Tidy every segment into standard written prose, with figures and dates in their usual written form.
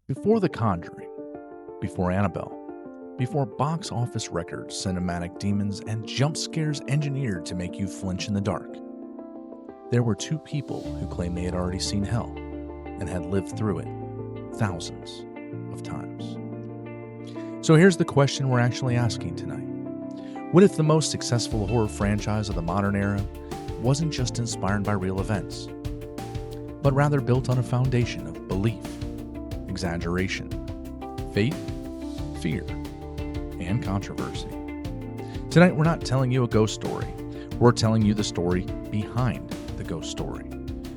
Before The Conjuring, before Annabelle, before box office records, cinematic demons, and jump scares engineered to make you flinch in the dark, there were two people who claimed they had already seen hell and had lived through it thousands of times. So here's the question we're actually asking tonight. What if the most successful horror franchise of the modern era wasn't just inspired by real events, but rather built on a foundation of belief, exaggeration, faith, fear, and controversy? Tonight, we're not telling you a ghost story. We're telling you the story behind the ghost story.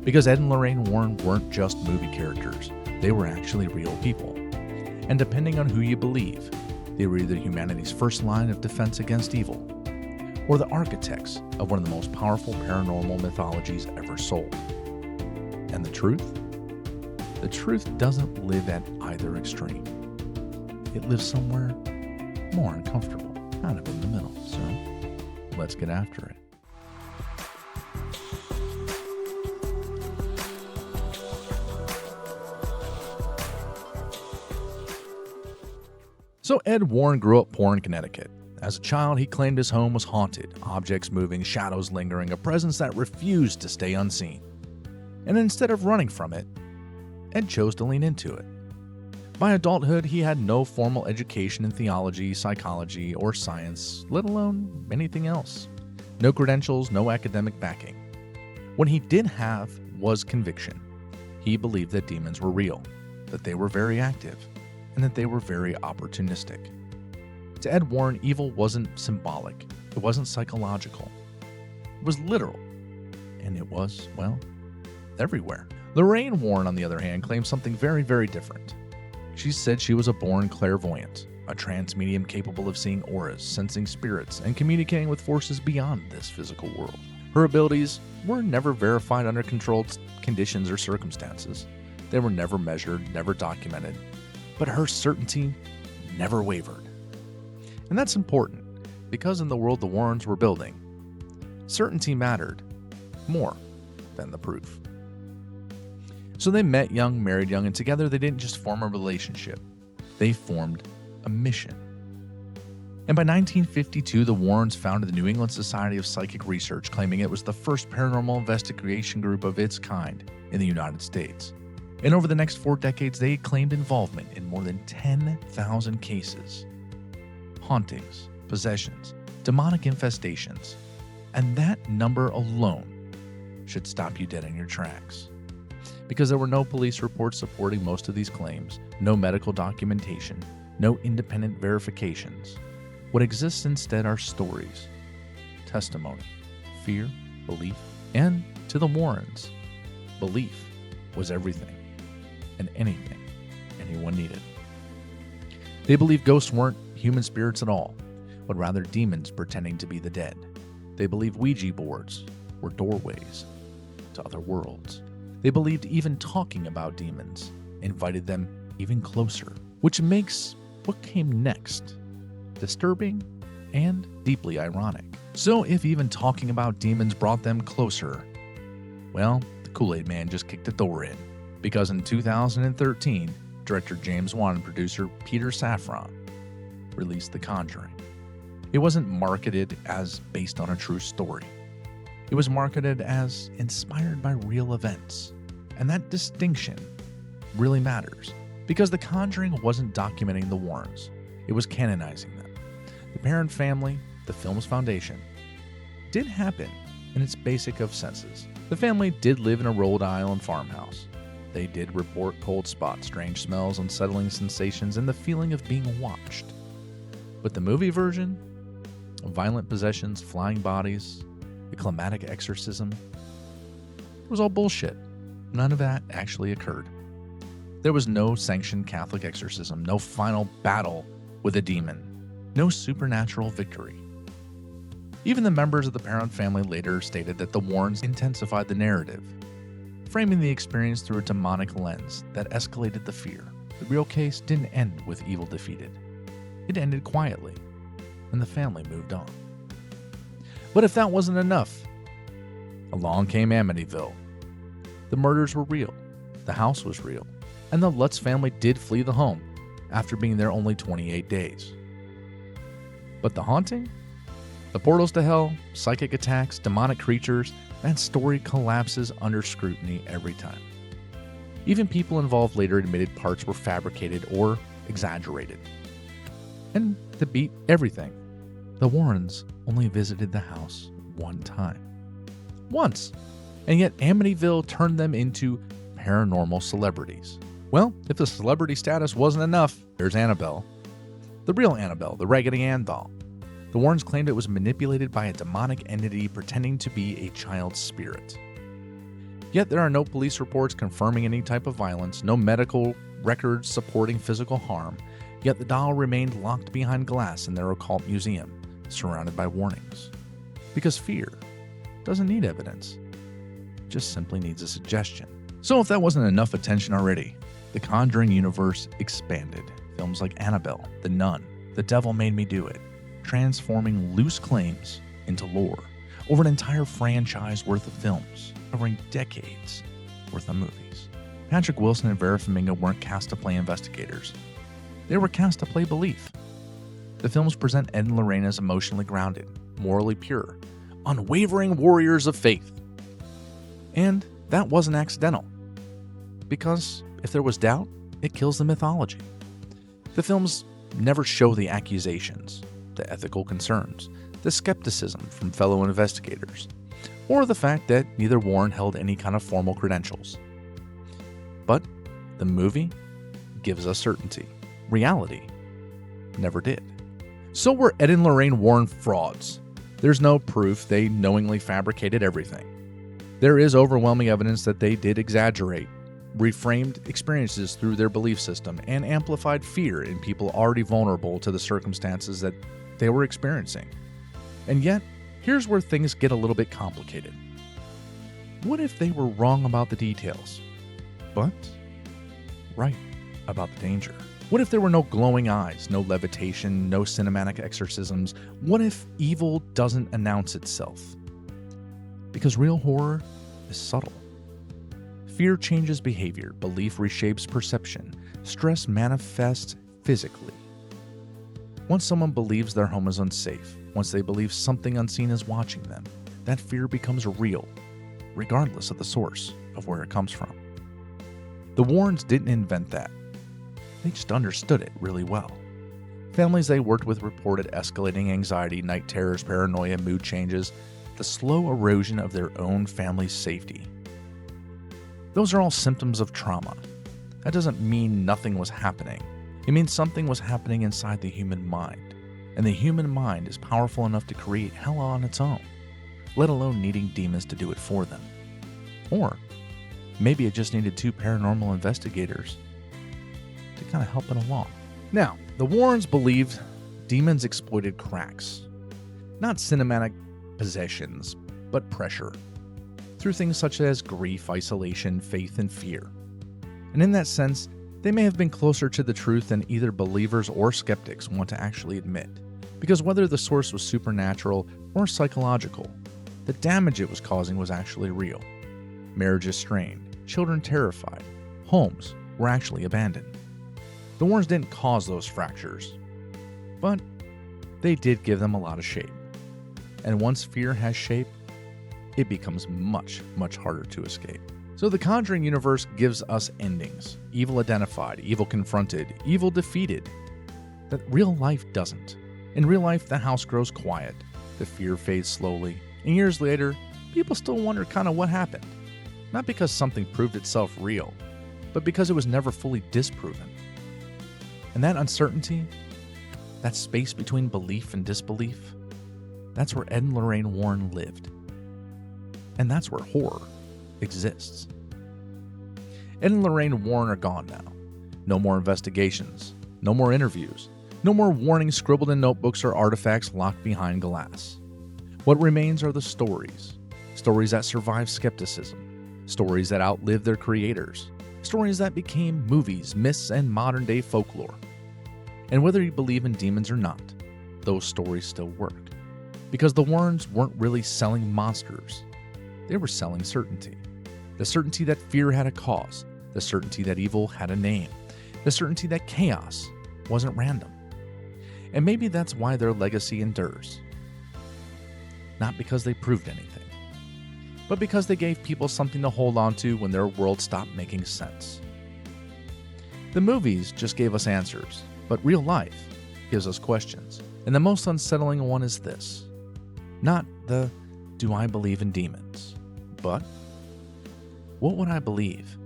Because Ed and Lorraine Warren weren't just movie characters. They were actually real people. And depending on who you believe, they were either humanity's first line of defense against evil, or the architects of one of the most powerful paranormal mythologies ever sold. And the truth? The truth doesn't live at either extreme. It lives somewhere more uncomfortable, kind of in the middle. So let's get after it. So Ed Warren grew up poor in Connecticut. As a child, he claimed his home was haunted, objects moving, shadows lingering, a presence that refused to stay unseen. And instead of running from it, Ed chose to lean into it. By adulthood, he had no formal education in theology, psychology, or science, let alone anything else. No credentials, no academic backing. What he did have was conviction. He believed that demons were real, that they were very active, and that they were very opportunistic. To Ed Warren, evil wasn't symbolic, it wasn't psychological. It was literal, and it was, well, everywhere. Lorraine Warren, on the other hand, claimed something very, very different. She said she was a born clairvoyant, a trance medium capable of seeing auras, sensing spirits, and communicating with forces beyond this physical world. Her abilities were never verified under controlled conditions or circumstances. They were never measured, never documented, but her certainty never wavered. And that's important, because in the world the Warrens were building, certainty mattered more than the proof. So they met young, married young, and together they didn't just form a relationship. They formed a mission. And by 1952, the Warrens founded the New England Society of Psychic Research, claiming it was the first paranormal investigation group of its kind in the United States. And over the next 4 decades, they claimed involvement in more than 10,000 cases. Hauntings, possessions, demonic infestations. And that number alone should stop you dead in your tracks. Because there were no police reports supporting most of these claims, no medical documentation, no independent verifications. What exists instead are stories, testimony, fear, belief, and to the Warrens, belief was everything and anything anyone needed. They believed ghosts weren't human spirits at all, but rather demons pretending to be the dead. They believed Ouija boards were doorways to other worlds. They believed even talking about demons invited them even closer, which makes what came next disturbing and deeply ironic. So if even talking about demons brought them closer, well, the Kool-Aid Man just kicked the door in. Because in 2013, director James Wan and producer Peter Safran released The Conjuring. It wasn't marketed as based on a true story. It was marketed as inspired by real events. And that distinction really matters, because The Conjuring wasn't documenting the Warrens. It was canonizing them. The Perron family, the film's foundation, did happen in its basic of senses. The family did live in a Rhode Island farmhouse. They did report cold spots, strange smells, unsettling sensations, and the feeling of being watched. But the movie version, violent possessions, flying bodies, the climatic exorcism, it was all bullshit. None of that actually occurred. There was no sanctioned Catholic exorcism, no final battle with a demon, no supernatural victory. Even the members of the Perron family later stated that the Warrens intensified the narrative, framing the experience through a demonic lens that escalated the fear. The real case didn't end with evil defeated. It ended quietly, and the family moved on. But if that wasn't enough, along came Amityville. The murders were real. The house was real. and the Lutz family did flee the home after being there only 28 days. But the haunting? The portals to hell, psychic attacks, demonic creatures, that story collapses under scrutiny every time. Even people involved later admitted parts were fabricated or exaggerated. And to beat everything, the Warrens only visited the house one time. Once! And yet Amityville turned them into paranormal celebrities. Well, if the celebrity status wasn't enough, there's Annabelle. The real Annabelle, the Raggedy Ann doll. The Warrens claimed it was manipulated by a demonic entity pretending to be a child's spirit. Yet there are no police reports confirming any type of violence, no medical records supporting physical harm, yet the doll remained locked behind glass in their occult museum, surrounded by warnings. Because fear doesn't need evidence, it just simply needs a suggestion. So if that wasn't enough attention already, the Conjuring Universe expanded. Films like Annabelle, The Nun, The Devil Made Me Do It, transforming loose claims into lore over an entire franchise worth of films, covering decades worth of movies. Patrick Wilson and Vera Farmiga weren't cast to play investigators. They were cast to play belief. The films present Ed and Lorraine as emotionally grounded, morally pure, unwavering warriors of faith. And that wasn't accidental. Because if there was doubt, it kills the mythology. The films never show the accusations, the ethical concerns, the skepticism from fellow investigators, or the fact that neither Warren held any kind of formal credentials. But the movie gives us certainty. Reality never did. So were Ed and Lorraine Warren frauds? There's no proof they knowingly fabricated everything. There is overwhelming evidence that they did exaggerate, reframed experiences through their belief system, and amplified fear in people already vulnerable to the circumstances that they were experiencing. And yet, here's where things get a little bit complicated. What if they were wrong about the details, but right about the danger? What if there were no glowing eyes, no levitation, no cinematic exorcisms? What if evil doesn't announce itself? Because real horror is subtle. Fear changes behavior, belief reshapes perception, stress manifests physically. Once someone believes their home is unsafe, once they believe something unseen is watching them, that fear becomes real, regardless of the source of where it comes from. The Warrens didn't invent that. They just understood it really well. Families they worked with reported escalating anxiety, night terrors, paranoia, mood changes, the slow erosion of their own family's safety. Those are all symptoms of trauma. That doesn't mean nothing was happening. It means something was happening inside the human mind. And the human mind is powerful enough to create hell on its own, let alone needing demons to do it for them. Or maybe it just needed two paranormal investigators to kind of help it along. Now, the Warrens believed demons exploited cracks, not cinematic possessions, but pressure, through things such as grief, isolation, faith, and fear. And in that sense, they may have been closer to the truth than either believers or skeptics want to actually admit. Because whether the source was supernatural or psychological, the damage it was causing was actually real. Marriages strained, children terrified, homes were actually abandoned. The Warrens didn't cause those fractures, but they did give them a lot of shape. And once fear has shape, it becomes much, much harder to escape. So the Conjuring Universe gives us endings. Evil identified, evil confronted, evil defeated. That real life doesn't. In real life, the house grows quiet, the fear fades slowly, and years later, people still wonder kind of what happened. Not because something proved itself real, but because it was never fully disproven. And that uncertainty, that space between belief and disbelief, that's where Ed and Lorraine Warren lived. And that's where horror exists. Ed and Lorraine Warren are gone now. No more investigations, no more interviews, no more warnings scribbled in notebooks or artifacts locked behind glass. What remains are the stories that survive skepticism, stories that outlived their creators, stories that became movies, myths, and modern-day folklore. And whether you believe in demons or not, those stories still work. Because the Warrens weren't really selling monsters. They were selling certainty. The certainty that fear had a cause, the certainty that evil had a name, the certainty that chaos wasn't random. And maybe that's why their legacy endures. Not because they proved anything, but because they gave people something to hold on to when their world stopped making sense. The movies just gave us answers, but real life gives us questions. And the most unsettling one is this. Not the, do I believe in demons? But, what would I believe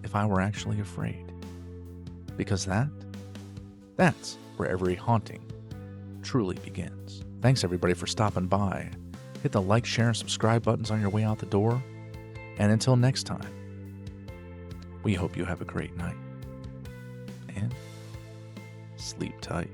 if I were actually afraid? Because that's where every haunting truly begins. Thanks everybody for stopping by. Hit the like, share, and subscribe buttons on your way out the door. And until next time, we hope you have a great night. And sleep tight.